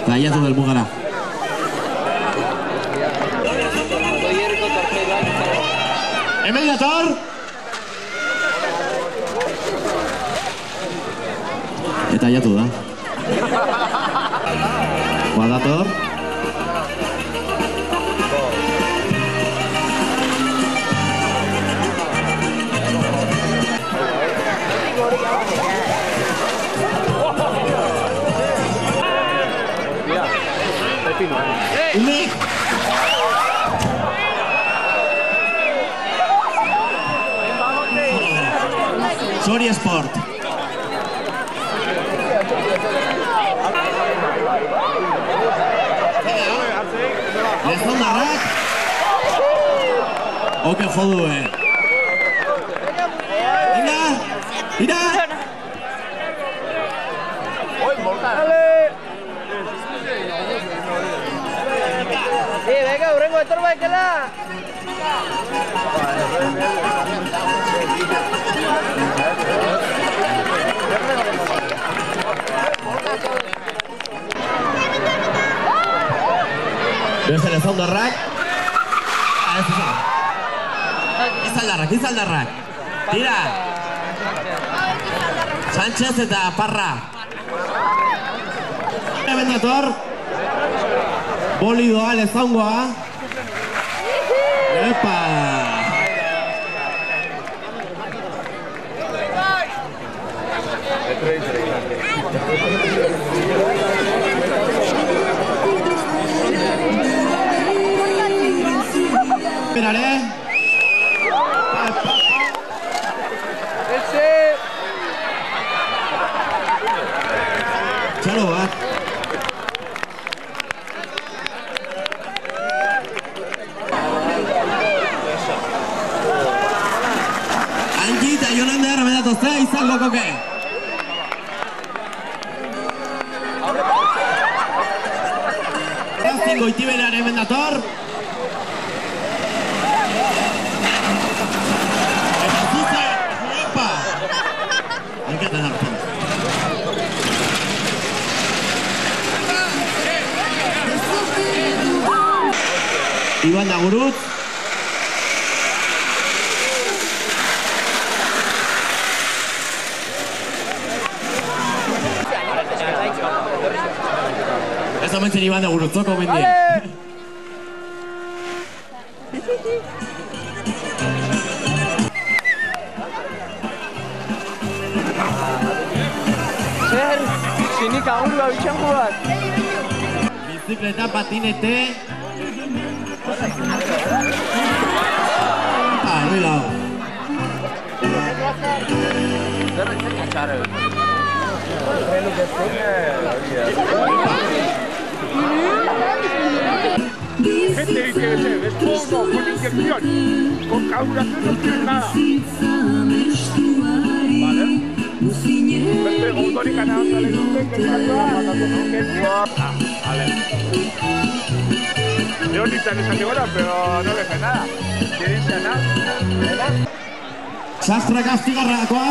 Gaiatu del mugara. Hemen dator! Eta aiatu da. Badator. Unik! Sori Sport. Lezondarrak. Oke jodu, Venga, tira. Venga, urrengo etorba ekela. Beste Lezondarrak. Izaldarrak. Tira. Sánchez eta Parra. Hemen dator. Boli doa Lezongoa. Epa! Esperaré. Txalo bat. Angi eta Jonander bedatozte izango koke. Razin Goitiberaren hemen dator. Eta zuzen, epa! Enketan hartzen. Iban Dagurutz. Ez omentzen Iban Dagurutzoko mendien. Zer, sinik agurua bitxango bat. Bizikleta, patinete. Hori lau. Gente dice, es todo con inyección, con carburación no tiene nada. Vale. Beste motorik anada sale dute, que vale. Yo ni tan esa segura, pero no le hace nada. ¿Quieren sanar? Sastra Gastigarrakoa.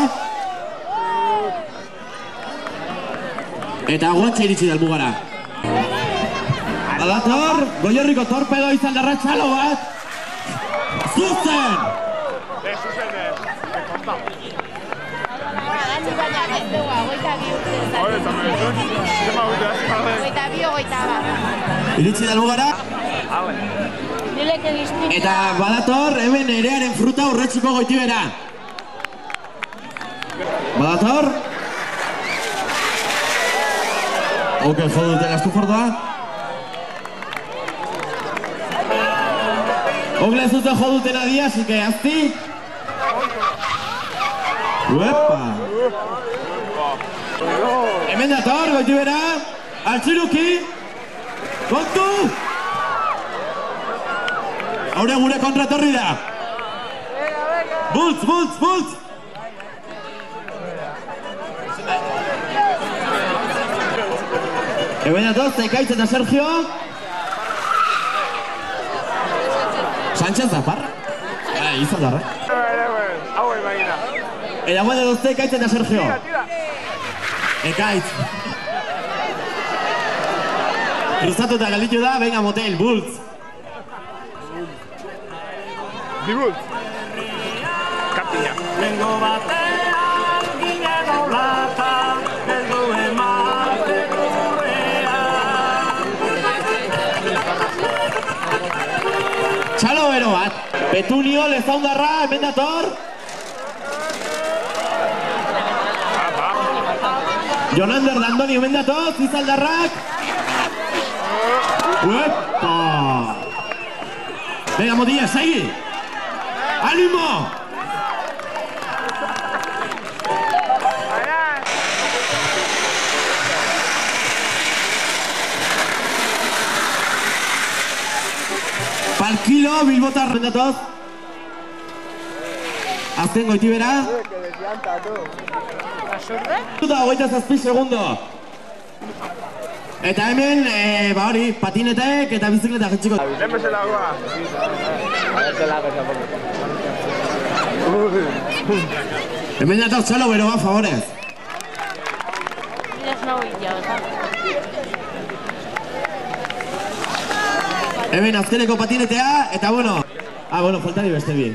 Eta guantxe iritsi del mugara. Badator, Goierriko torpedo Izaldarra txalo bat. Zuzen! Zuzen, kontau. Iritsi del mugara. Eta badator, hemen erearen fruta urretxiko Goitibera. Badator. Oke, jo duten astu fordoa. Ogle zuten jo duten adia, así que azti. Uepa! Hemen dator, Goitibera. Altziruki. Kontu! Haure gure kontratorri da. Bultz! Hemen dator, Zaikaitz eta Sergio. Sánchez da Parra. Izaldarra. Hau imagina. Eta guade dozte Ekaitz eta Sergio. Tira. Ekaitz. Cruzatuta gelditu da, venga motel, bultz. Bibultz. Kapila. Lengo batean ginen olata, heldu emate gurrean. Txalo bero bat. Petunio Lezaundarra, hemen dator. Jonander Dandoni hemen dator, Izaldarrak. Uepa! Venga, Motilla, segi! ¡Ánimo! Palkilo, Bilbotar rendatoz. Azken goitibera. Eta 27 segundo. Eta hemen, ba hori, patinetek eta bizikleta jetxiko. Lehen bezala goa. Hemen dator txalo bero bat, favorez. Hemen azkeneko patinetea, eta bueno. Bueno, faltari beste bi.